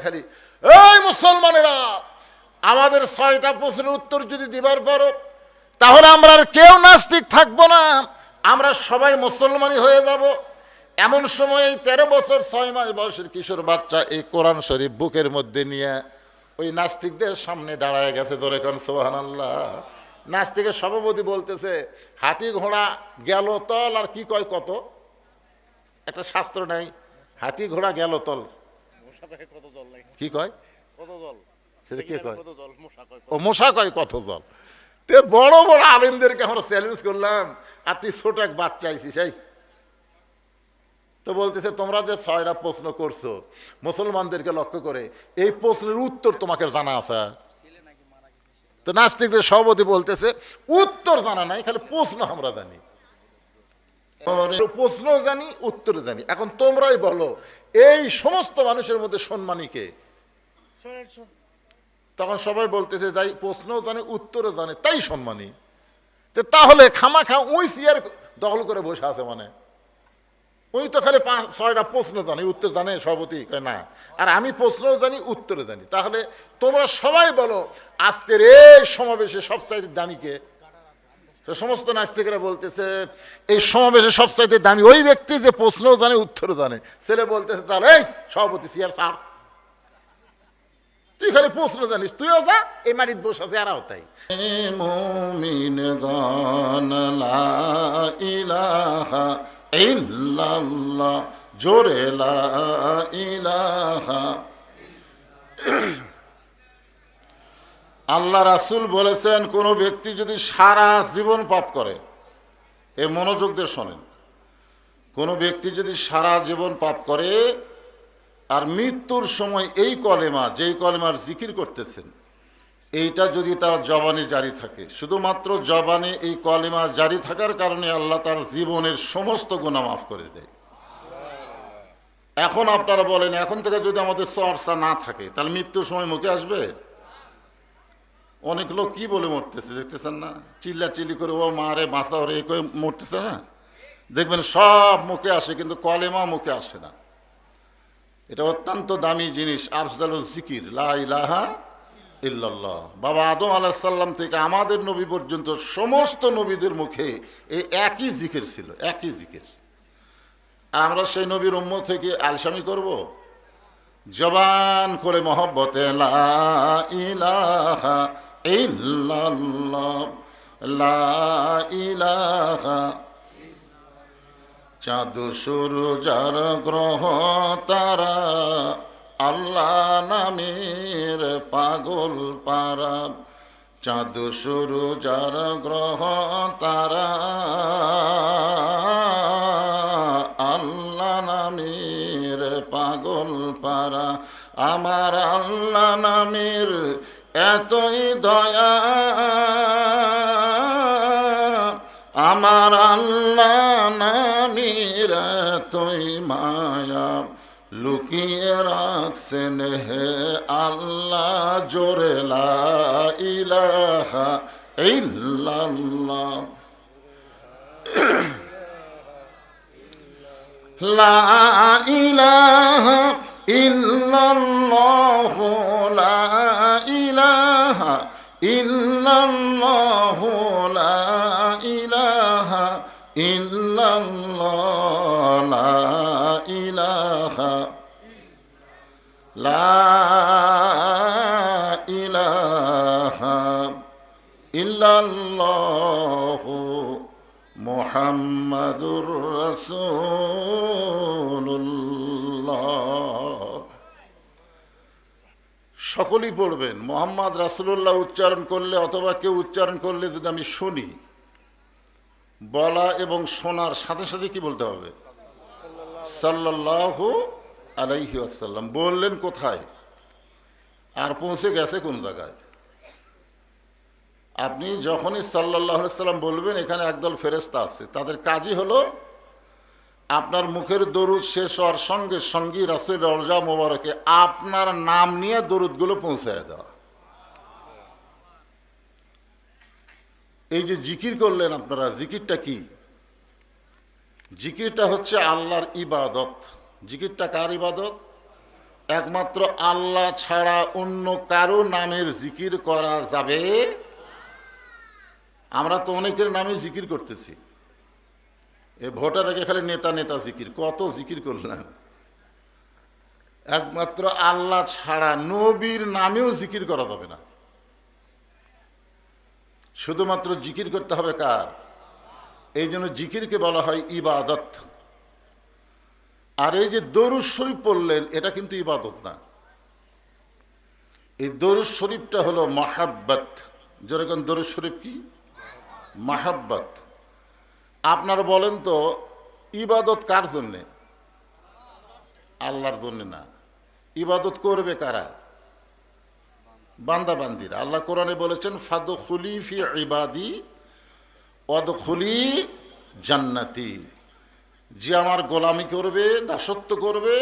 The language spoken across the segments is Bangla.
খালি এই মুসলমানেরা আমাদের ৬টা প্রশ্নের উত্তর যদি দিবার পারো তাহলে আমরা আর কেউ নাস্তিক থাকবো না, আমরা সবাই মুসলমানই হয়ে যাব। এমন সময় ১৩ বছর ৬ মাস বয়সের কিশোর বাচ্চা এই কোরআন শরীফ বুকের মধ্যে নিয়ে ওই নাস্তিকদের সামনে দাঁড়ায় গেছে। জোরে কোন সুবহানাল্লাহ। নাস্তিকের সভাপতি বলতেছে, হাতি ঘোড়া গেল তল আর কি কয় কত, একটা শাস্ত্র নাই, হাতি ঘোড়া গেল তল কি কয়, সেটা কে কয়? ও মশা কয় কত জল। তে বড় বড় আলেমদেরকে আমরা চ্যালেঞ্জ করলাম, আর তুই ছোট এক বাচ্চা আইছিস। এই তো বলতেছে, তোমরা যে ৬টা প্রশ্ন করছো মুসলমানদেরকে লক্ষ্য করে, এই প্রশ্নের উত্তর তোমাকে জানা আছে? তো নাস্তিকদের সভাপতি বলতেছে, উত্তর জানা নাই, খালি প্রশ্ন আমরা জানি, প্রশ্ন জানি উত্তর জানি। এখন তোমরাই বলো এই সমস্ত মানুষের মধ্যে সম্মানী কে? তখন সবাই বলতেছে, যাই প্রশ্নও জানে উত্তরও জানে তাই সম্মানী। তাহলে খামাখা ওই চেয়ার দখল করে বসে আছে, মানে ওই তো খালি ৬টা প্রশ্ন জানে উত্তর জানে, সভাপতি কয় না, আর আমি প্রশ্নও জানি উত্তরও জানি। তাহলে তোমরা সবাই বলো আজকের এই সমাবেশে সবচাইতে দামি কে? সমস্ত নাস্তিকরা বলতেছে, এই সমাবেশে সবচাইতে দামি ওই ব্যক্তি যে প্রশ্নও জানে উত্তরও জানে। ছেলে বলতেছে, তাহলে এই সভাপতি চেয়ার ছাড়, তুই খালি প্রশ্ন জানিস, তুইও যা, এই মাটির বসে আছে এরাও তাই। মুমিন গান লা ইলাহা ইল্লাল্লাহ, জোরে লা ইলাহা। আল্লাহ রাসূল বলেছেন, কোনো ব্যক্তি যদি সারা জীবন পাপ করে, এ মনোযোগ দিয়ে শোনেন, কোনো ব্যক্তি যদি সারা জীবন পাপ করে আর মৃত্যুর সময় এই কলেমা, যেই কলেমার জিকির করতেছেন, এইটা যদি তার জবানে জারি থাকে, শুধুমাত্র জবানে এই কলেমা জারি থাকার কারণে আল্লাহ তার জীবনের সমস্ত গুনাহ মাফ করে দেয়। এখন আপনারা বলেন, এখন থেকে যদি আমাদের চর্চা না থাকে তাহলে মৃত্যুর সময় মুখে আসবে? অনেক লোক কি বলে মরতেছে দেখতেছেন না, চিল্লা চিল্লি করে ও মারে বাঁচা ওরে এই করে মরতেছে না, দেখবেন সব মুখে আসে কিন্তু কলেমা মুখে আসে না। এটা অত্যন্ত দামি জিনিস, আফজালুল জিকির লা ইলাহা ইল্লাল্লাহ। বাবা আদম আলাইহিস সালাম থেকে আমাদের নবী পর্যন্ত সমস্ত নবীদের মুখে এই একই জিকির ছিল, একই জিকির। আর আমরা সেই নবীর উম্মত থেকে আলসামি করব? জবান করে মহব্বতে লা ইলাহা ইল্লাল্লাহ, লা ইলাহা। চাঁদ সূরুর গ্রহ তারা আল্লাহ নামের পাগল পারা, চাঁদ সূরুর গ্রহ তারা আল্লাহ নামের পাগল পারা। আমার আল্লাহ নামের এতই দয়া, আমার আল্লাহ নামের এতই মায়া, লুকিয়ে রাখছেন হে আল্লাহ, জোরে লা ইলাহা ইল্লাল্লাহ, লা ইলাহা ইল্লাল্লাহ, লা ইলাহা ইল্লাল্লাহ, লা ইলাহা ইল্লাল্লাহ, লা ইলাহা, লা ইলাহা ইল্লাল্লাহ, মুহাম্মাদুর রাসূলুল্লাহ। সকলেই পড়বেন মুহাম্মদ রাসূলুল্লাহ উচ্চারণ করলে অথবা কেউ উচ্চারণ করলে যদি আমি শুনি, বলা এবং শোনার সাথে সাথে কি বলতে হবে? সাল্লাল্লাহু আলাইহি ওয়াসাল্লাম। বললেন কোথায় আর পৌঁছে গেছে কোন জায়গায়? আপনি যখনই সাল্লাল্লাহু আলাইহি ওয়াসাল্লাম বলবেন, এখানে একদল ফেরেশতা আছে, তাদের কাজই হলো আপনার মুখের দরুদ শেষ হওয়ার সঙ্গে সঙ্গে রাসূলের রওজা মোবারকে আপনার নাম নিয়ে দরুদগুলো পৌঁছায় দেওয়া। এই যে জিকির করলেন আপনারা, জিকিরটা কি? জিকিরটা হচ্ছে আল্লাহর ইবাদত। জিকিরটা কার ইবাদত? একমাত্র আল্লাহ ছাড়া অন্য কারো নামের জিকির করা যাবে। আমরা তো অনেকের নামে জিকির করতেছি, এ ভোটার আগে খালি নেতা নেতা জিকির, কত জিকির করলাম। একমাত্র আল্লাহ ছাড়া নবীর নামেও জিকির করা যাবে না। শুধুমাত্র জিকির করতে হবে কার? এই জন্য জিকিরকে বলা হয় ইবাদত। আর এই যে দরুদ শরীফ পড়লেন, এটা কিন্তু ইবাদত না। এই দরুদ শরীফটা হলো মাহাব্বত। যেরকম দরুদ শরীফ কি? মাহাব্বত। আপনারা বলেন তো, ইবাদত কার জন্যে? আল্লাহর জন্যে না। ইবাদত করবে কারা? বান্দা বান্দিরা। আল্লাহ কোরআনে বলেছেন, ফাদখুলি ফি ইবাদি ওয়াদখুলি জান্নাতি। যে আমার গোলামি করবে, দাসত্ব করবে,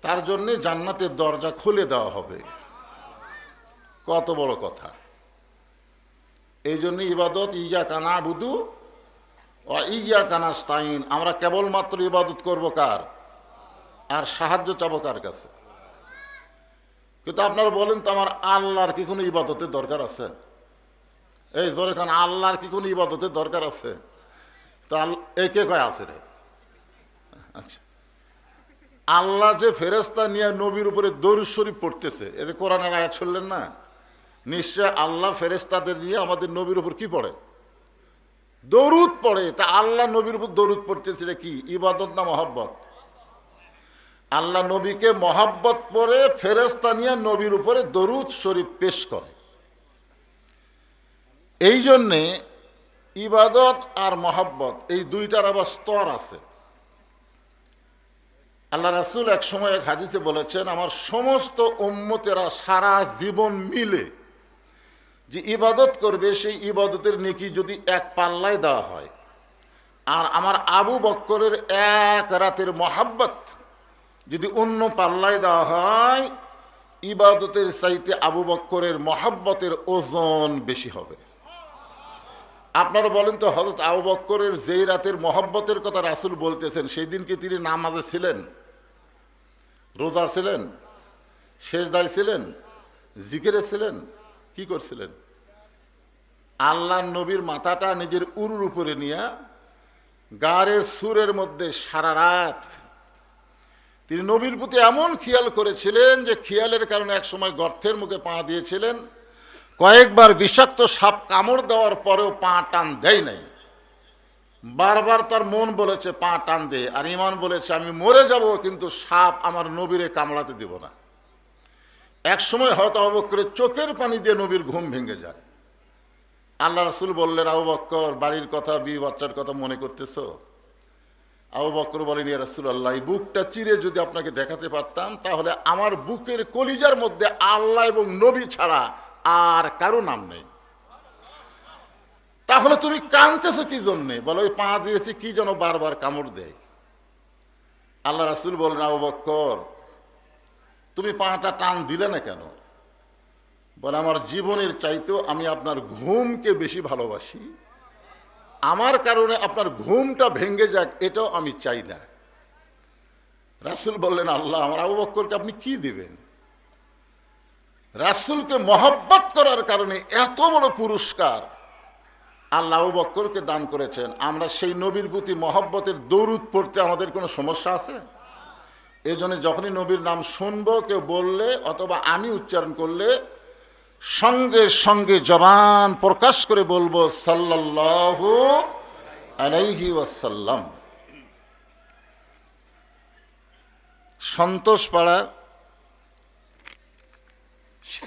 তার জন্যে জান্নাতের দরজা খুলে দেওয়া হবে। কত বড় কথা! এই জন্য ইবাদত ইয়াকা না'বুদু ওয়া ইয়াকা নাস্তাইন। আমরা কেবলমাত্র ইবাদত করব কার? আর সাহায্য চাবো কার কাছে? কিন্তু আপনারা বলেন তো, আমার আল্লাহর কি কোনো ইবাদতের দরকার আছে? এই ধরে খান, আল্লাহর কি কোনো ইবাদতের দরকার আছে? তো এই কে কয় আছে রে? আচ্ছা, আল্লাহ যে ফেরেশতা নিয়ে নবীর উপরে দরুদ শরীফ পড়তেছে, এতে কোরআনের আয়াত শুনলেন না? নিশ্চয় আল্লাহ ফেরেশতাদের নিয়ে আমাদের নবীর উপর কি পড়ে? দরুদ পড়ে। তা আল্লাহ নবীর উপর দরুদ পড়তেছে, এটা কি ইবাদত না মহব্বত? আল্লাহ নবীকে মহব্বত পরে ফেরেশতা নিয়ে নবীর উপরে দরুদ শরীফ পেশ করে। এই জন্যে ইবাদত আর মহব্বত এই দুইটার আবার স্তর আছে। আল্লাহ রাসূল এক সময় এক হাদিসে বলেছেন, আমার সমস্ত উম্মতেরা সারা জীবন মিলে যে ইবাদত করবে, সেই ইবাদতের নেকি যদি এক পাল্লায় দেওয়া হয়, আর আমার আবু বক্করের এক রাতের মহব্বত যদি অন্য পাল্লায় দেওয়া হয়, ইবাদতের চাইতে আবু বক্করের মহব্বতের ওজন বেশি হবে। আপনারা বলেন তো, হযরত আবু বক্করের যেই রাতের মহব্বতের কথা রাসূল বলতেছেন, সেই দিন কি তিনি নামাজে ছিলেন, রোজা ছিলেন, সেজদায় ছিলেন, জিকিরে ছিলেন? কি করছিলেন? আল্লাহ নবীর মাথাটা নিজের উরুর উপরে নিয়ে গাড়ের সুরের মধ্যে সারা রাত তিনি নবীর প্রতি এমন খেয়াল করেছিলেন যে খেয়ালের কারণে এক সময় গর্তের মুখে পা দিয়েছিলেন। কয়েকবার বিষাক্ত সাপ কামড় দেওয়ার পরেও পা টান দেয় নাই। বারবার তার মন বলেছে পা টান দে, আর ইমান বলেছে আমি মরে যাব, কিন্তু সাপ আমার নবীরে কামড়াতে দেব না। এক সময় হয়তো আবু বকরের চোখের পানি দিয়ে নবীর ঘুম ভেঙে যায়। আল্লাহ রাসূল বললেন, আবু বকর, বাড়ির কথা, বিয়ে বাচ্চার কথা মনে করতেছো? আবু বকর বলেন, ইয়া রাসূলুল্লাহ, এই বুকটা চিরে যদি আপনাকে দেখাতে পারতাম, তাহলে আমার বুকের কলিজার মধ্যে আল্লাহ এবং নবী ছাড়া আর কারো নাম নেই। তাহলে তুমি কাঁদতেছো কি জন্যে? বলে, ওই পা দিয়েছি কি যেন বারবার কামড় দেয়। আল্লাহ রাসূল বলেন, আবু বকর, তুমি পাটা টান দিলে না কেন? বলে, আমার জীবনের চাইতেও আমি আপনার ঘুমকে বেশি ভালোবাসি। আমার কারণে আপনার ঘুমটা ভেঙে যাক, এটাও আমি চাই না। রাসূল বললেন, আল্লাহ, আমার আবু বকরকে আপনি কি দিবেন? রাসূলকে মহব্বত করার কারণে এত বড় পুরস্কার আল্লাহ আবু বকরকে দান করেছেন। আমরা সেই নবীর প্রতি মহব্বতের দরুদ পড়তে আমাদের কোনো সমস্যা আছে? এই জন্য যখনই নবীর নাম শুনবো, কেউ বললে অথবা আমি উচ্চারণ করলে সঙ্গে সঙ্গে জবান প্রকাশ করে বলবো সাল্লাল্লাহু আলাইহি ওয়াসাল্লাম। সন্তোষপাড়া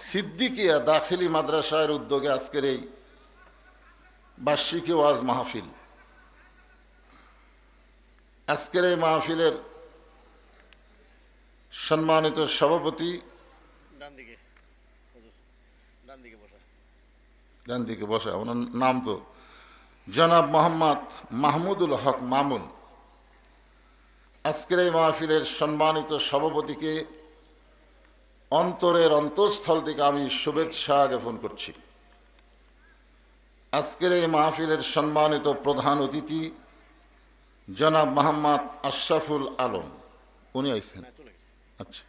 সিদ্দিকিয়া দাখিলি মাদ্রাসার উদ্যোগে আজকের এই বার্ষিকী ওয়াজ মাহফিল। আজকের এই মাহফিলের সম্মানিত সভাপতি, ডান দিকে বসা, ওনার নাম তো জনাব মোহাম্মদ মাহমুদুল হক মামুন। আজকের এই মাহফিলের সম্মানিত সভাপতিকে অন্তরের অন্তঃস্থল থেকে আমি শুভেচ্ছা জ্ঞাপন করছি। আজকের এই মাহফিলের সম্মানিত প্রধান অতিথি জনাব মোহাম্মদ আশরাফুল আলম, উনি আইছেন? আচ্ছা,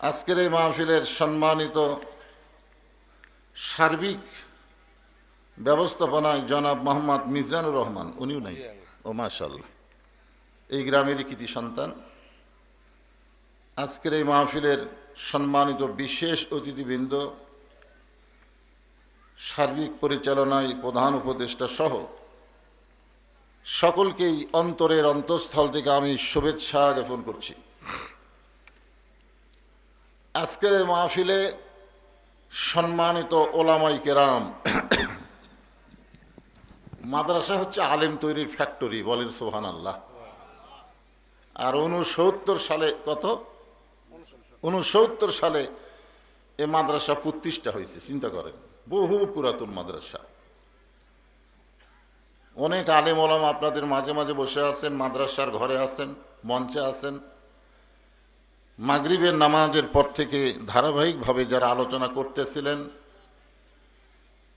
আজকের এই মাহফিলের সম্মানিত সার্বিক ব্যবস্থাপনায় জনাব মোহাম্মদ মিজানুর রহমান, উনিও নাই, ও মাশাআল্লাহ, এই গ্রামেরই কৃতি সন্তান। আজকের এই মাহফিলের সম্মানিত বিশেষ অতিথিবৃন্দ, সার্বিক পরিচালনায় প্রধান উপদেষ্টা সহ সকলকেই অন্তরের অন্তঃস্থল থেকে আমি শুভেচ্ছা জ্ঞাপন করছি। আজকের এই মাহফিলে সম্মানিত ওলামায়ে কেরাম, মাদ্রাসা হচ্ছে আলেম তৈরির ফ্যাক্টরি, বলেন সুবহানাল্লাহ। আর 69 সালে, কত 69 সালে এ মাদ্রাসা প্রতিষ্ঠা হয়েছে, চিন্তা করেন, বহু পুরাতন মাদ্রাসা। অনেক আলেম ওলামা আপনাদের মাঝে মাঝে বসে আছেন, মাদ্রাসার ঘরে আছেন, মঞ্চে আছেন। মাগরিবের নামাজের পর থেকে ধারাবাহিকভাবে যারা আলোচনা করতেছিলেন,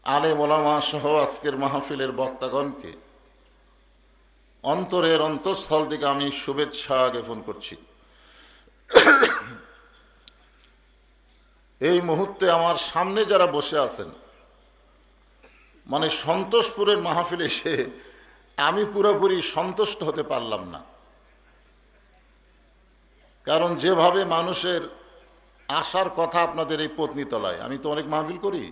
আলেম ওলামা সহ আজকের মাহফিলের বক্তাগণকে অন্তরের অন্তঃস্থল থেকে আমি শুভেচ্ছা জ্ঞাপন করছি। এই মুহূর্তে আমার সামনে যারা বসে আছেন, মানে সন্তোষপুরের মাহফিলে এসে আমি পুরোপুরি সন্তুষ্ট হতে পারলাম না। কারণ যেভাবে মানুষের আসার কথা আপনাদের এই পত্নীতলায়, আমি তো অনেক মাহফিল করি,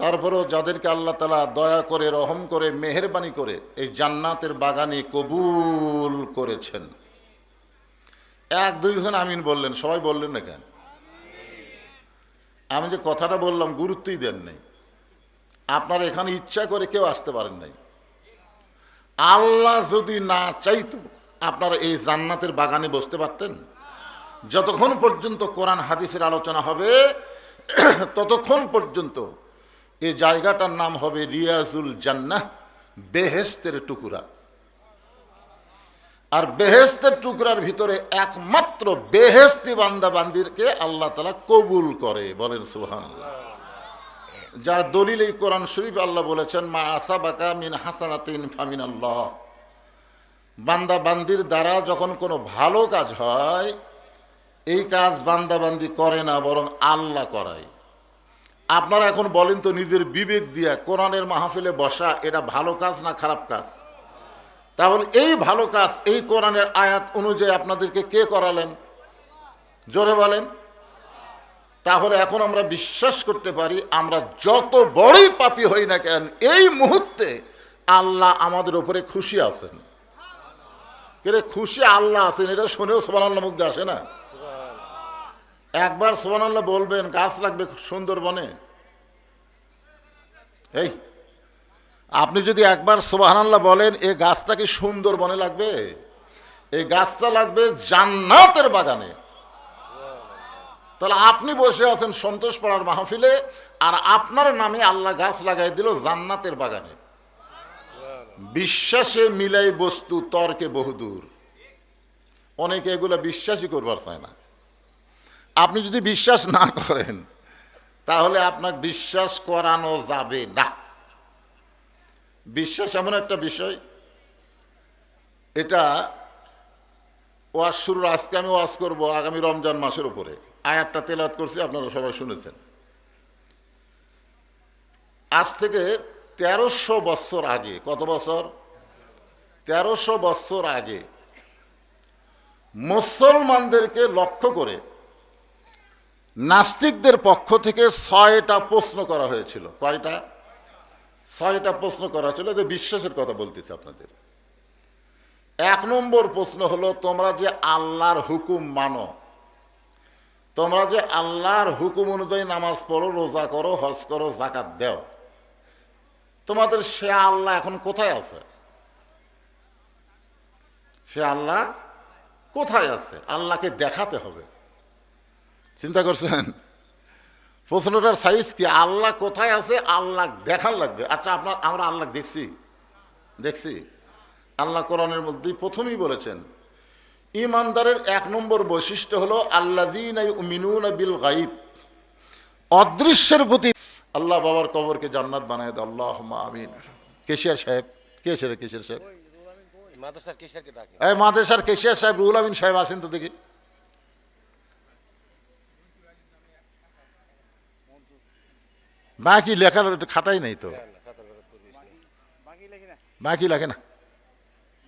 তারপরেও যাদেরকে আল্লাহ তাআলা দয়া করে, রহম করে, মেহেরবানি করে এই জান্নাতের বাগানে কবুল করেছেন, 1-2 জন আমিন বললেন, সবাই বললেন না কেন? আমি যে কথাটা বললাম গুরুত্বই দেন নাই। আপনারা এখানে ইচ্ছা করে কেউ আসতে পারেন নাই। আল্লাহ যদি না চাইতো আপনারা এই জান্নাতের বাগানে বসতে পারতেন? যতক্ষণ পর্যন্ত কোরআন হাদিসের আলোচনা হবে ততক্ষণ পর্যন্ত এই জায়গাটার নাম হবে রিয়াজুল জান্নাহ, বেহেশতের টুকরা। আর বেহেশতের টুকরার ভিতরে একমাত্র বেহেশতি বান্দা বান্দিরকে আল্লাহ তাআলা কবুল করে, বলেন সুবহানাল্লাহ। যার দলিল এই কোরআন শরীফ, আল্লাহ বলেছেন মা আসাবাকা মিন হাসানাতিন ফামিনাল্লাহ। বান্দা বান্দির দ্বারা যখন কোনো ভালো কাজ হয়, এই কাজ বান্দা বান্দি করে না, বরং আল্লাহ করায়। আপনারা এখন বলেন তো, নিজের বিবেক দিয়া কোরআনের মাহফিলে বসা এটা ভালো কাজ না খারাপ কাজ? তাহলে এই ভালো কাজ এই কোরআনের আয়াত অনুযায়ী আপনাদেরকে কে করালেন? জোরে বলেন। তাহলে এখন আমরা বিশ্বাস করতে পারি, আমরা যত বড়ই পাপী হই না কেন, এই মুহূর্তে আল্লাহ আমাদের উপরে খুশি আছেন। কে খুশি আল্লাহ আছেন, এটা শুনেও সুবহানাল্লাহ মুখ দিয়ে আসে না? একবার সুবহানাল্লাহ বলবেন, গাছ লাগবে সুন্দরবনে। এই আপনি যদি একবার সুবহানাল্লাহ বলেন, এই গাছটা কি সুন্দরবনে লাগবে? এই গাছটা লাগবে জান্নাতের বাগানে। তাহলে আপনি বসে আছেন সন্তোষ পাড়ার মাহফিলে, আর আপনার নামে আল্লাহ গাছ লাগাই দিল জান্নাতের বাগানে। বিশ্বাসে মিলাই বস্তু, তর্কে বহুদূর। অনেকে এগুলো বিশ্বাসই করবার চায় না। আপনি যদি বিশ্বাস না করেন, তাহলে আপনাকে বিশ্বাস করানো যাবে না। বিশ্বাস এমন একটা বিষয়, এটা ওয়াজ শুরুর আজকে আমি ওয়াজ করব আগামী রমজান মাসের উপরে। আয়াতটা তেলাওয়াত করছি, আপনারা সবাই শুনেছেন। আজ থেকে 1300 বছর আগে, কত বছর? 1300 বছর আগে মুসলমানদেরকে লক্ষ্য করে নাস্তিকদের পক্ষ থেকে 6টা প্রশ্ন করা হয়েছিল। কয়টা? 6টা প্রশ্ন করা হয়েছিল। যে বিশ্বাসের কথা বলতেছি আপনাদের। 1 নম্বর প্রশ্ন হলো, তোমরা যে আল্লাহর হুকুম মানো, তোমরা যে আল্লাহর হুকুম অনুযায়ী নামাজ পড়ো, রোজা করো, হজ করো, যাকাত দাও, তোমাদের সে আল্লাহ এখন কোথায় আছে? সে আল্লাহ কোথায় আছে? আল্লাহকে দেখাতে হবে। চিন্তা করছেন প্রশ্নটার সাইজ কি? আল্লাহ কোথায় আছে, আল্লাহ দেখার লাগবে। আচ্ছা, আমরা আল্লাহ দেখছি? আল্লাহ কোরআনের মধ্যেই প্রথমেই বলেছেন, ইমানদারের 1 নম্বর বৈশিষ্ট্য হলো আল্লাযীনা ইউমিনুনা বিল গায়ব, অদৃশ্যের প্রতি। আল্লাহ বাবার কবরকে জান্নাত বানায় দেয়, আল্লাহুম্মা আমিন। কেশিয়ার সাহেব, কেশিয়ার সাহেব, মাদ্রাসার কেশিয়ার সাহেব রুহুল আমিন সাহেব আসেন তো দেখি। বাকি লেখার খাতাই নেই তো, বাকি লেখি না, বাকি লাগে না।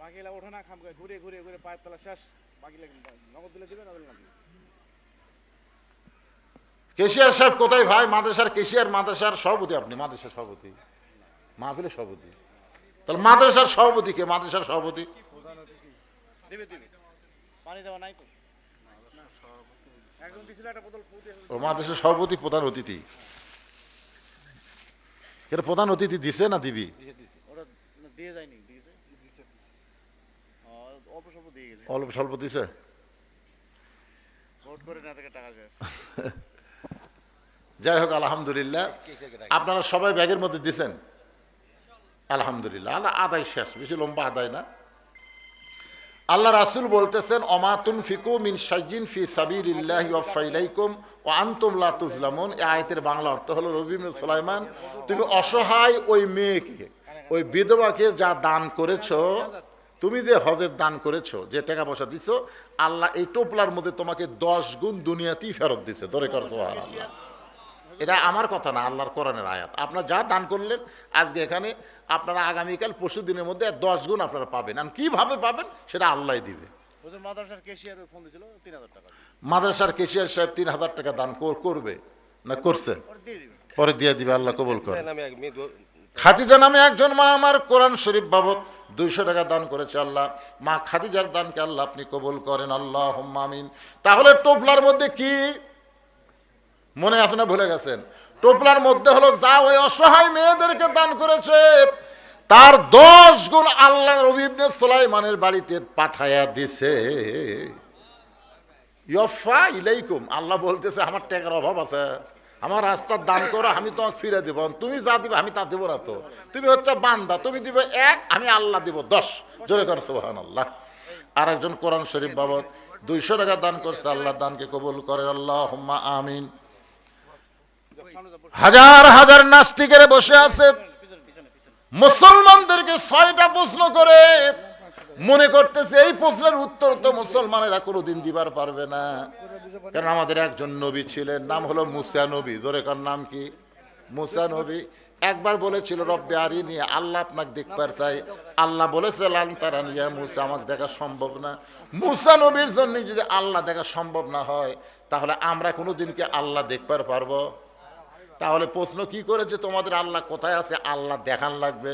বাকি লা ওঠে না, খাম ঘুরে ঘুরে ঘুরে পায়ের তলা শেষ, বাকি লেখি নগদ দিলে দিবে, না দিলে না দিবে। কেশিয়ার সাহেব কোথায় ভাই? মাদ্রাসার কেশিয়ার, মাদ্রাসার সভাপতি আপনি? মাদ্রাসার সভাপতি, মাহফিলের সভাপতি, তাহলে মাদ্রাসার সভাপতি কে? মাদ্রাসার সভাপতি দিবে দিবে, পানি দেওয়া নাই তো, একজন দিছিল একটা বোতল ফু দিয়ে। ও মাদ্রাসার সভাপতি প্রধান অতিথি, এটা প্রধান অতিথি দিছে না দিবি? ওরা দিয়ে যায়নি, দিয়েছে অল্প স্বল্প দিয়ে গেছে, অল্প স্বল্প দিছে। ভোট করে না থেকে টাকা শেষ। যাই হোক, আলহামদুলিল্লাহ আপনারা সবাই ব্যাগের মধ্যে দিছেন, আলহামদুলিল্লাহ। আল্লাহ আদায় শেষ, বেশি লম্বা আদায় না। আল্লাহ রাসূল বলতেছেন, অমা তুনফিকু মিন শাইইন ফি সাবিলিল্লাহি ওয়াফা ইলাইকুম ওয়া আনতুম লা তুজলামুন। এই আয়াতের বাংলা অর্থ হলো, রবি ইবনে সুলাইমান, তুমি অসহায় ওই মেয়েকে, ওই বিধবাকে যা দান করেছো, তুমি যে হজের দান করেছো, যে টাকা পয়সা দিছো, আল্লাহ এই টোপলার মধ্যে তোমাকে 10 গুণ দুনিয়াতেই ফেরত দিছে। ধরে কর সুবহানাল্লাহ। এটা আমার কথা না, আল্লাহর কোরআনের আয়াত। আপনারা যা দান করলেন আজকে এখানে, আপনারা আগামীকাল পরশু দিনের মধ্যে 10 গুণ আপনারা পাবেন। আর কিভাবে পাবেন সেটা আল্লাহ দিবে। ওজন মাদ্রাসার ক্যাশিয়ার ফোন দিছিল 3000 টাকা, মাদ্রাসার কেশিয়ার সাহেব 3000 টাকা দান করবে না করছে? ওরা দিয়ে দিবে। পরে দিয়ে দিবে, আল্লাহ কবুল করে। খাদিজা নামে একজন মা আমার কোরআন শরীফ বাবদ 200 টাকা দান করেছে। আল্লাহ মা খাদিজার দানকে আল্লাহ আপনি কবুল করেন, আল্লাহুম্মা আমিন। তাহলে টোপলার মধ্যে কি মনে আছে না ভুলে গেছেন? টোপলার মধ্যে হলো যা ওই অসহায় মেয়েদেরকে দান করেছে, তার 10 গুণ আল্লাহ রবি ইবনে সুলাইমানের বাড়িতে পাঠায়া দিছে। ইয়ফা ইলাইকুম, আল্লাহ বলতেছে আমার টাকার অভাব আছে, আমার রাস্তার দান করো, আমি তোমাকে ফিরে দেবো। তুমি যা দিবে আমি তা দেবো না তো, তুমি হচ্ছে বান্দা, তুমি দিবে 1, আমি আল্লাহ দিব 10। জোরে কর সুবহানাল্লাহ। আর একজন কোরআন শরীফ বাবদ 200 টাকা দান করছে, আল্লাহ দানকে কবুল করেন, আল্লাহুম্মা আমিন। হাজার হাজার নাস্তিকের বসে আছে, মুসলমানদেরকে 6টা প্রশ্ন করে, মনে করতেছে এই প্রশ্নের উত্তর তো মুসলমানেরা কোনোদিন দিবার পারবে না। কারণ আমাদের একজন নবী ছিলেন, নাম হলো মুসা নবী। জোরে কার নাম কি? মুসা নবী। একবার বলেছিল, রব্বে আরিনি, আল্লাহ আপনাকে দেখবার চাই। আল্লাহ বলেছে, লান তারানি ইয়া মুসা, আমাকে দেখা সম্ভব না। মুসা নবীর জন্য যদি আল্লাহ দেখা সম্ভব না হয়, তাহলে আমরা কোনোদিন কি আল্লাহ দেখবার পারবো? তাহলে প্রশ্ন কি করেছে, তোমাদের আল্লাহ কোথায় আছে, আল্লাহ দেখান লাগবে।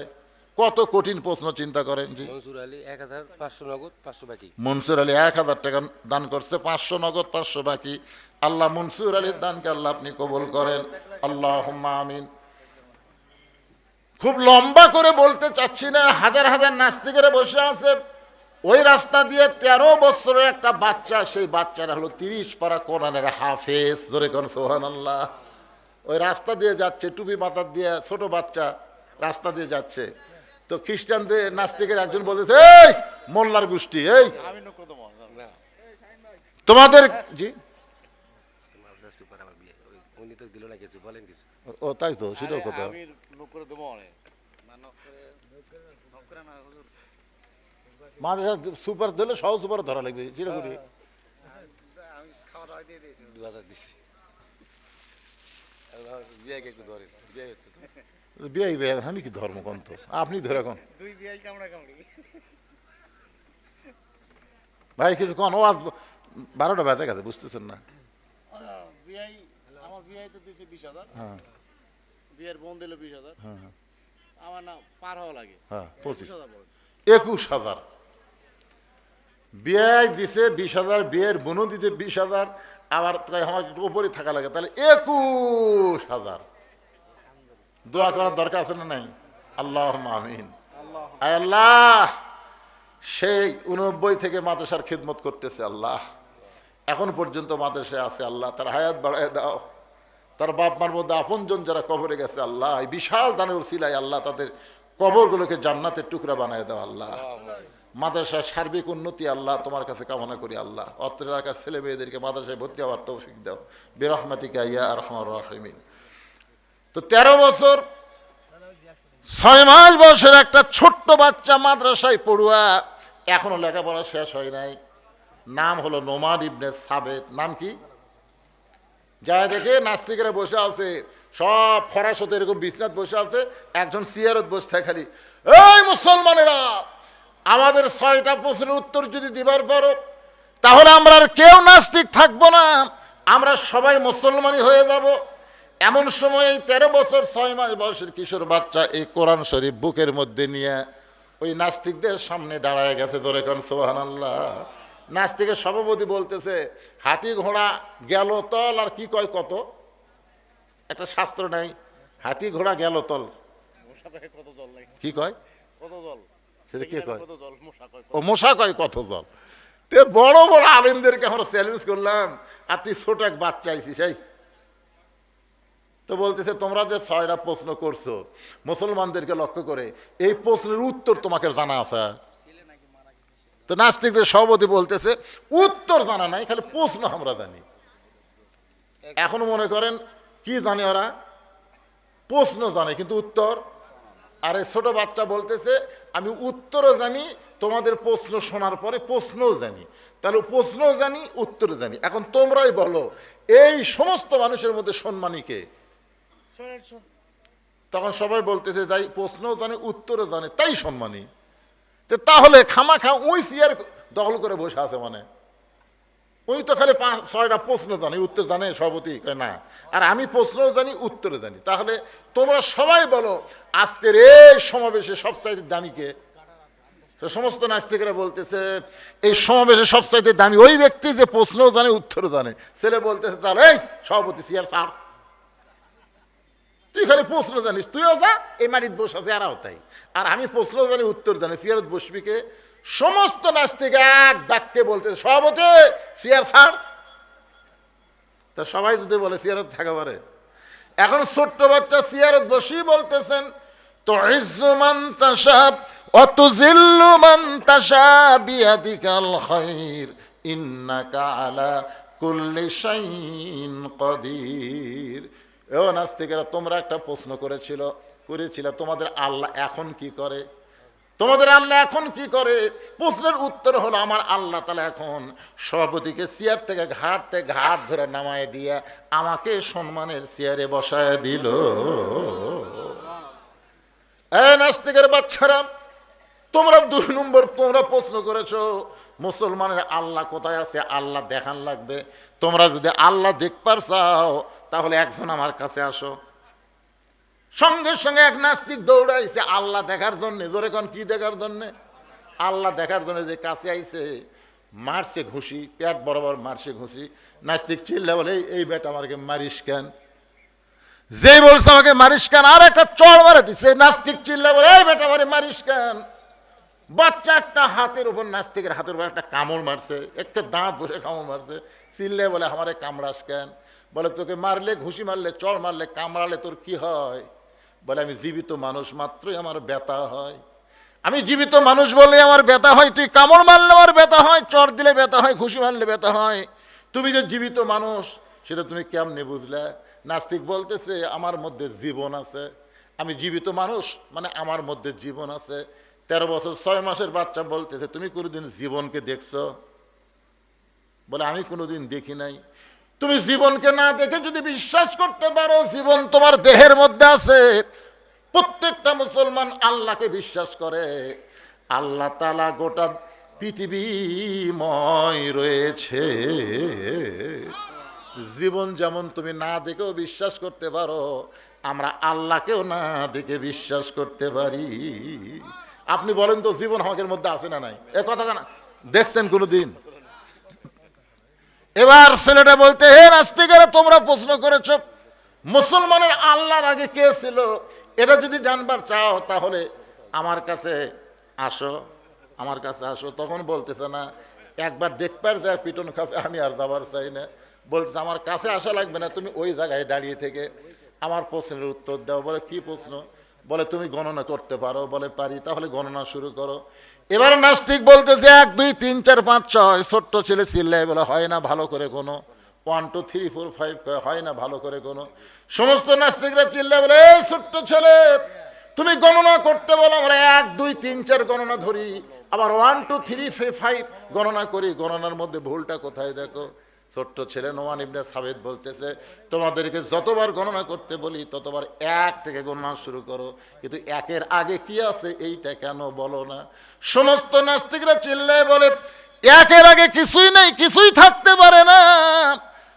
কত কঠিন প্রশ্ন, চিন্তা করেন। জি, মনসুর আলী 1500 নগদ 500 বাকি। মনসুর আলী 1000 টাকা দান করছে, 500 নগদ 500 বাকি। আল্লাহ মনসুর আলীর দানকে আল্লাহ আপনি কবুল করেন, আল্লাহুম্মা আমিন। খুব লম্বা করে বলতে চাচ্ছি না, হাজার হাজার নাস্তিকেরা বসে আছে। ওই রাস্তা দিয়ে 13 বছরের একটা বাচ্চা, সেই বাচ্চারা হলো 30 পারা কোরআনের হাফেজ। ধরে কোন সুবহানাল্লাহ। ওই রাস্তা দিয়ে যাচ্ছে, টুপি মাথার দিয়ে ছোট বাচ্চা রাস্তা দিয়ে যাচ্ছে। তো খ্রিস্টানদের নাস্তিকের একজন বলতেছে, এই মোল্লার গোষ্ঠী, এই আমি নক করতে মন না, তোমাদের, জি মাদ্রাসা সুপার আমার বিয়ে, উনি তো দিল না কিছু, বলেন কিছু। ও তাই তো, সেটাও কথা। আমি নক করে দেবো অনেক না, নক করে না হুজুর। মাদ্রাসা সুপার দিলে সহ সুপার ধরা লাগবে, যেটা করি। আমি খাওয়া দাওয়া দিয়ে দিয়েছি, 2000 দিছি। বিয়ে একটু ধরে, বিয়ে হচ্ছে তো। বিয়ে বিয়ে, আমি কি ধর্ম কন্ত, আপনি ধরে কোন 2 বিয়াই কামড়া কামড়ি। ভাই কিছু কোন, ও আজ 12টা বেজে গেছে, বুঝতেছেন না? বিয়াই, আমার বিয়াই তো দিছে 20,000, হ্যাঁ বিয়ের বোন দিল 20,000, হ্যাঁ আমার না পার হওয়া লাগে হ্যাঁ, 25,000 বলে। 21,000 বিয়ে দিছে, 20,000 বিয়ের বোনও দিতে 20,000, আবার তাই আমার একটু উপরে থাকা লাগে, তাহলে 21,000। দোয়া করার দরকার আছে না নাই? আল্লাহুম্মা আমিন। আয় আল্লাহ, সেই 89 থেকে মাদ্রাসার খিদমত করতেছে আল্লাহ, এখন পর্যন্ত মাদ্রাসায় আছে আল্লাহ, তার হায়াত বাড়ায় দাও। তার বাপ মার মধ্যে আপনজন যারা কবরে গেছে আল্লাহ, এই বিশাল দানের উসিলায় আল্লাহ তাদের কবরগুলোকে জান্নাতের টুকরা বানায় দাও আল্লাহ। মাদ্রাসার সার্বিক উন্নতি আল্লাহ তোমার কাছে কামনা করি আল্লাহ। অত্র এলাকার ছেলে মেয়েদেরকে মাদ্রাসায় ভর্তি হওয়ার তৌফিক দাও, বিরহমাতিকা ইয়া আরহামার রাহিমিন। তো 13 বছর 6 মাস বয়সের একটা ছোট্ট বাচ্চা মাদ্রাসায় পড়ুয়া, এখনো লেখাপড়া শেষ হয় নাই। নাম হলো নোমান ইবনে সাবেত। নাম কি? যায় দেখে নাস্তিকেরা বসে আছে, সব ফরাসতে এরকম বিছনাত বসে আছে, একজন চেয়ারত বসে থাকে খালি, এই মুসলমানেরা, আমাদের 6টা প্রশ্নের উত্তর যদি দিবার পারো তাহলে আমরা আর কেউ নাস্তিক থাকবো না, আমরা সবাই মুসলমানই হয়ে যাব। এমন সময় 13 বছর 6 মাস বয়সের কিশোর বাচ্চা এই কোরআন শরীফ বুকের মধ্যে নিয়ে ওই নাস্তিকদের সামনে দাঁড়ায় গেছে। জোরে কোন সুবহানাল্লাহ। নাস্তিকের সভাপতি বলতেছে, হাতি ঘোড়া গেল তল আর কি কয় কত, একটা শাস্ত্র নাই, হাতি ঘোড়া গেল তল মশা কয় কত জল লাগে, কি কয়, কত জল, সেটা কে কয়, কত জল, মশা কয় ও মশা কয় কত জল। তে বড় বড় আলেমদেরকে আমরা চ্যালেঞ্জ করলাম, আর তুই ছোট এক বাচ্চা আইছিস এই। তো বলতেছে, তোমরা যে 6টা প্রশ্ন করছো মুসলমানদেরকে লক্ষ্য করে, এই প্রশ্নের উত্তর তোমাকে জানা আছে? তো নাস্তিকদের সভাপতি বলতেছে, উত্তর জানা নাই, খালি প্রশ্ন আমরা জানি। এখন মনে করেন কি জানে ওরা, প্রশ্ন জানে কিন্তু উত্তর। আর এই ছোট বাচ্চা বলতেছে, আমি উত্তরও জানি, তোমাদের প্রশ্ন শোনার পরে প্রশ্নও জানি। তাহলে প্রশ্নও জানি, উত্তরও জানি। এখন তোমরাই বলো, এই সমস্ত মানুষের মধ্যে সম্মানী কে? তখন সবাই বলতেছে, যাই প্রশ্নও জানে উত্তরও জানে তাই সম্মানী। তাহলে খামাখা ওই চেয়ার দখল করে বসে আছে, মানে ওই তো খালি 5-6টা প্রশ্ন জানে, উত্তর জানে সভাপতি কয় না, আর আমি প্রশ্নও জানি উত্তরও জানি। তাহলে তোমরা সবাই বলো, আজকের এই সমাবেশে সবচাইতে দামি কে? সমস্ত নাস্তিকরা বলতেছে, এই সমাবেশে সবচাইতে দামি ওই ব্যক্তি যে প্রশ্নও জানে উত্তরও জানে। ছেলে বলতেছে, তাহলে এই সভাপতি চেয়ার ছাড়, তুই খালি প্রশ্ন জানিস, তুইও যা, এই মাটির বসে আছে এরাও তাই, আর আমি প্রশ্ন জানি উত্তর জানি, চেয়ারত বসবি কে? সমস্ত নাস্তিক এক বাক্যে বলতে, সভাপতি চেয়ার ছাড়। তা সবাই যদি বলে চেয়ারত থাকা পারে? এখন ছোট্ট বাচ্চা চেয়ারত বসি বলতেছেন, তো ইজ্জু মান তাশা ওয়া তুযিল্লু মান তাশা বিয়াদিকাল খায়র ইন্নাকা আলা কুল্লি শাইইন কাদির। ও নাস্তিকেরা, তোমরা একটা প্রশ্ন করেছিল তোমাদের আল্লাহ এখন কি করে? তোমাদের আল্লাহ এখন কি করে? প্রশ্নের উত্তর হলো, আমার আল্লাহ তাআলা এখন সভাপতিকে চেয়ার থেকে ঘাট ধরে নামায় দিয়ে আমাকে সম্মানের চেয়ারে বসায় দিল। এই নাস্তিকের বাচ্চারা, তোমরা 2 নম্বর তোমরা প্রশ্ন করেছো, মুসলমানের আল্লাহ কোথায় আছে, আল্লাহ দেখান লাগবে। তোমরা যদি আল্লাহ দেখবার চাও তাহলে একজন আমার কাছে আসো। সঙ্গে সঙ্গে এক নাস্তিক দৌড়াইছে আল্লাহ দেখার জন্য। জোরে কোন কি দেখার জন্য? আল্লাহ দেখার জন্য যে কাছে আইছে, মারছে ঘুষি, পেট বরাবর মারছে ঘুষি। নাস্তিক চিল্লা বলে, এই বেটা আমাকে মারিস কেন? যেই বলছে আমাকে মারিস কেন, আর একটা চড় মারা দিচ্ছে। নাস্তিক চিল্লা বলে, এই বেটা আমারে মারিস কেন? বাচ্চা একটা হাতের উপর, নাস্তিকের হাতের উপর একটা কামড় মারছে, একটা দাঁত বসে কামড় মারছে। চিল্লে বলে, আমারে কামড়াস কেন? বলে, তোকে মারলে, ঘুষি মারলে, চড় মারলে, কামড়ালে তোর কি হয়? বলে, আমি জীবিত মানুষ মাত্রই আমার ব্যথা হয়। আমি জীবিত মানুষ বলে আমার ব্যথা হয়। তুই কামড় মারলে আমার ব্যথা হয়, চড় দিলে ব্যথা হয়, ঘুষি মারলে ব্যথা হয়। তুমি যে জীবিত মানুষ সেটা তুমি কেমনে বুঝলে? নাস্তিক বলতেছে, আমার মধ্যে জীবন আছে, আমি জীবিত মানুষ, মানে আমার মধ্যে জীবন আছে। 13 বছর 6 মাসের বাচ্চা বলতেছে, তুমি কোনোদিন জীবনকে দেখছো? বলে, আমি কোনোদিন দেখি নাই। তুমি জীবনকে না দেখে যদি বিশ্বাস করতে পারো জীবন তোমার দেহের মধ্যে আছে, প্রত্যেকটা মুসলমান আল্লাহকে বিশ্বাস করে, আল্লাহ তাআলা গোটা পৃথিবীময় রয়েছে। জীবন যেমন তুমি না দেখেও বিশ্বাস করতে পারো, আমরা আল্লাহকেও না দেখে বিশ্বাস করতে পারি। আপনি বলেন তো, জীবন আমাদের মধ্যে আছে না নাই? এ কথা দেখছেন কোনোদিন? এবার ছেলেটা বলতে, হে নাস্তিকেরা, তোমরা প্রশ্ন করেছো মুসলমানের আল্লাহর আগে কে ছিল, এটা যদি জানবার চাও তাহলে আমার কাছে আসো, আমার কাছে আসো। তখন বলতেছে, না, একবার দেখবার যায় পিটন কাছে, আমি আর যাবার চাই না। বলতেছে, আমার কাছে আসা লাগবে না, তুমি ওই জায়গায় দাঁড়িয়ে থেকে আমার প্রশ্নের উত্তর দাও। বলে, কি প্রশ্ন? বলে, তুমি গণনা করতে পারো? বলে, পারি। তাহলে গণনা শুরু করো। এবার নাস্তিক বলতেছে, 1 2 3 4 5 6। ছোট্ট ছেলে চিল্লায় বলে, হয় না, ভালো করে কোনো 1 2 3 4 5 হয় না, ভালো করে কোনো। সমস্ত নাস্তিকরা চিল্লায় বলে, এই ছোট্ট ছেলে, তুমি গণনা করতে বলো, আমরা 1 2 3 4 গণনা ধরি, আবার 1 2 3 4 5 গণনা করি, গণনার মধ্যে ভুলটা কোথায় দেখো। ছোট্ট ছেলে নোমান ইবনে সাবিত বলতেছে, তোমাদেরকে যতবার গণনা করতে বলি ততবার 1 থেকে গণনা শুরু করো, কিন্তু 1-এর আগে কি আছে এইটা কেন বলো না? সমস্ত নাস্তিকরা চিল্লায় বলে 1-এর আগে কিছুই নেই, কিছুই থাকতে পারে না।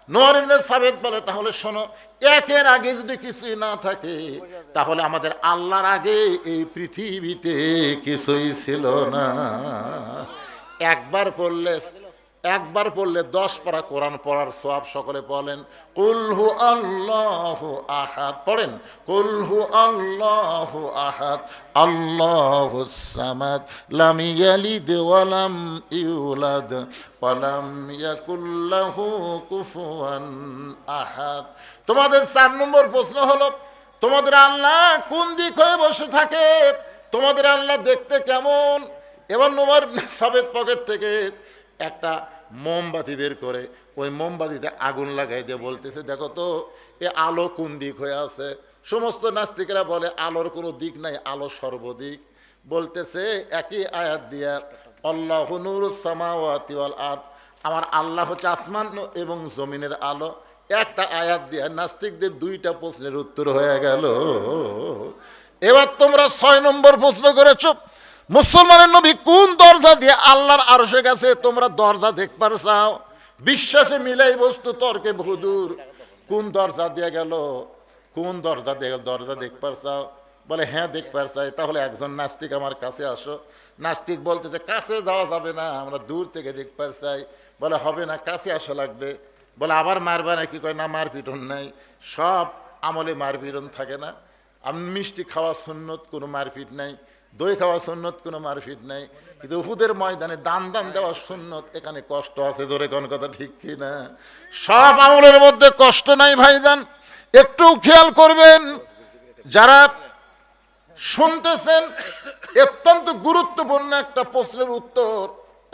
নোমান ইবনে সাবিত বলে, তাহলে শোনো, 1-এর আগে যদি কিছুই না থাকে তাহলে আমাদের আল্লাহর আগে এই পৃথিবীতে কিছুই ছিল না। একবার পড়লে 10 পারা কোরআন পড়ার সওয়াব। সকলে বলেন কুল হু আল্লাহু আহাদ, পড়েন কুল হু আল্লাহু আহাদ আল্লাহুস সামাদ লাম ইয়ালিদ ওয়া লাম ইউলাদ ওয়া লাম ইয়াকুল লাহু কুফুয়ান আহাদ। তোমাদের 4 নম্বর প্রশ্ন হলো, তোমাদের আল্লাহ কোন দিক হয়ে বসে থাকে? তোমাদের আল্লাহ দেখতে কেমন? এবার নোমান সাবিত পকেট থেকে একটা মোমবাতি বের করে ওই মোমবাতিতে আগুন লাগাই দিয়ে বলতেছে, দেখো তো এ আলো কোন দিক হয়ে আছে? সমস্ত নাস্তিকেরা বলে আলোর কোনো দিক নাই, আলো সর্বদিক। বলতেছে একই আয়াত দিয়া, আল্লাহু নূরুস সামাওয়াতি ওয়াল আরদ, আমার আল্লাহ হচ্ছে আসমান এবং জমিনের আলো। একটা আয়াত দিয়া নাস্তিকদের 2টা প্রশ্নের উত্তর হয়ে গেল। এবার তোমরা 6 নম্বর প্রশ্ন করেছো, মুসলমানের নবী কোন দরজা দিয়ে আল্লাহর আরশে গেছে? তোমরা দরজা দেখবার চাও, বিশ্বাসে মিলাই বস্তু তর্কে বহুদূর। কোন দরজা দিয়ে গেল? কোন দরজা দিয়ে গেল? দরজা দেখবার চাও? বলে হ্যাঁ দেখবার চাই। তাহলে একজন নাস্তিক আমার কাছে আসো। নাস্তিক বলতেছে কাছে যাওয়া যাবে না, আমরা দূর থেকে দেখবার চাই। বলে হবে না, কাছে আসা লাগবে। বলে আবার মারবা নাকি? কয় না, মারপিটন নাই, সব আমলে মারপিটন থাকে না। আমি মিষ্টি খাওয়া সুন্নত, কোনো মারপিট নাই। দই খাওয়া সুন্নত, কোনো মারপিট নাই। কিন্তু উহুদের ময়দানে দান দেওয়া সুন্নত, এখানে কষ্ট আছে। জোরে কোন কথা ঠিক কি না? সব আমলের মধ্যে কষ্ট নাই ভাইজান, একটু খেয়াল করবেন। যারা শুনতেছেন, অত্যন্ত গুরুত্বপূর্ণ একটা প্রশ্নের উত্তর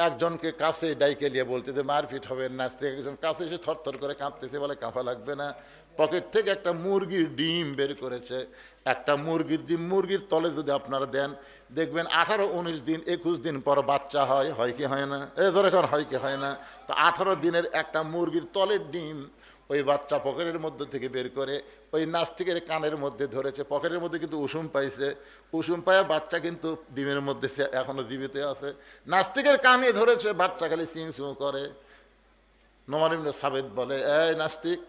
একজনকে কাছে ডাইকে নিয়ে বলতেছে মারপিট হবে। নাচতে একজন কাছে এসে থরথর করে কাঁপতেছে, বলে কাঁপা লাগবে না। পকেট থেকে একটা মুরগির ডিম বের করেছে। একটা মুরগির ডিম, মুরগির তলে যদি আপনারা দেন, দেখবেন 18, 19 দিন, 21 দিন পর বাচ্চা হয়। হয় কি হয় না? ধরে এখন হয় কি হয় না? তো 18 দিনের একটা মুরগির তলের ডিম ওই বাচ্চা পকেটের মধ্যে থেকে বের করে ওই নাস্তিকের কানের মধ্যে ধরেছে। পকেটের মধ্যে কিন্তু উষুম পাইছে। উষুম পায়া বাচ্চা কিন্তু ডিমের মধ্যে এখনো জীবিত আছে। নাস্তিকের কানে ধরেছে, বাচ্চা খালি চিং চিং করে। নোমান ইবনে সাবিত বলে, এই নাস্তিক,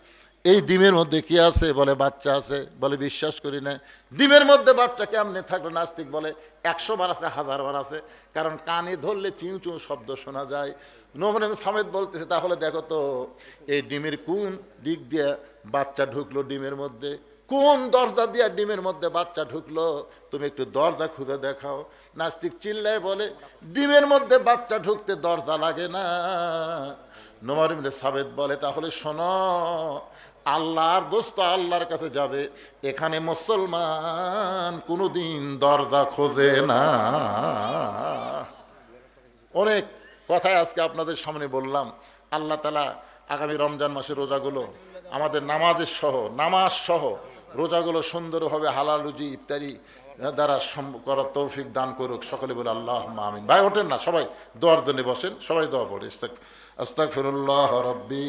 এই ডিমের মধ্যে কি আছে? বলে বাচ্চা আছে। বলে বিশ্বাস করি না। ডিমের মধ্যে বাচ্চা কেমনে থাকলো? নাস্তিক বলে 100 বার আছে, 1000 বার আছে, কারণ কানে ধরলে চিউ চিউ শব্দ শোনা যায়। নোমান ইবনে সাবিত বলতেছে, তাহলে দেখো তো এই ডিমের কোন দিক দিয়ে বাচ্চা ঢুকলো ডিমের মধ্যে? কোন দরজা দিয়ে ডিমের মধ্যে বাচ্চা ঢুকলো? তুমি একটু দরজা খুঁজে দেখাও। নাস্তিক চিল্লায় বলে, ডিমের মধ্যে বাচ্চা ঢুকতে দরজা লাগে না। নোমান ইবনে সাবিত বলে, তাহলে শোনো, আল্লাহর দোস্ত আল্লাহর কাছে যাবে, এখানে মুসলমান কোনোদিন দরজা খোঁজে না। অনেক কথাই আজকে আপনাদের সামনে বললাম। আল্লাহ তাআলা আগামী রমজান মাসের রোজাগুলো আমাদের নামাজ সহ রোজাগুলো সুন্দরভাবে হালাল রুজি ইফতারি দ্বারা করার তৌফিক দান করুক। সকলে বলে আল্লাহুম্মা আমিন। ভাই ওঠেন না, সবাই দোয়ার জন্য বসেন, সবাই দোয়া পড়ে। আস্তাগফিরুল্লাহ রাব্বি